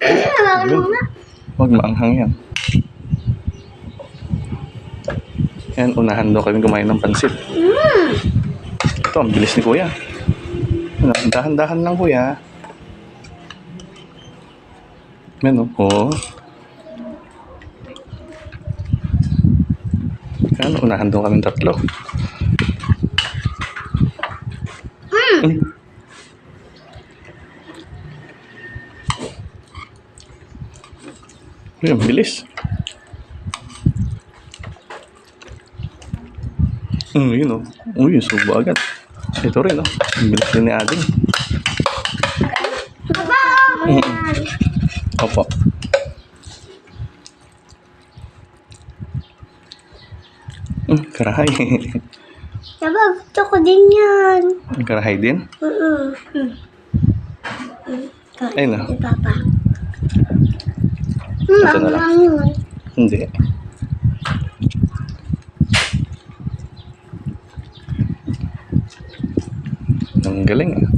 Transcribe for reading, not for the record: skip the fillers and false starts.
Hawakan mo nga. Huwag maanghang yan. Yan, unahan daw kami kumain ng pansit. Ito, ang bilis ni Kuya. Ano, dahan-dahan lang Kuya. Yan o. Yan, unahan daw kami tatlo. Yan, bilis. Yun o. Uy, subo agad. Ito rin o. Ang bilis din ni Ading. Opo. Karahay. Diba, gusto ko din yan. Karahay din? Ayun na. Si Papa. Ito na lang. Hindi. Ang galing ah.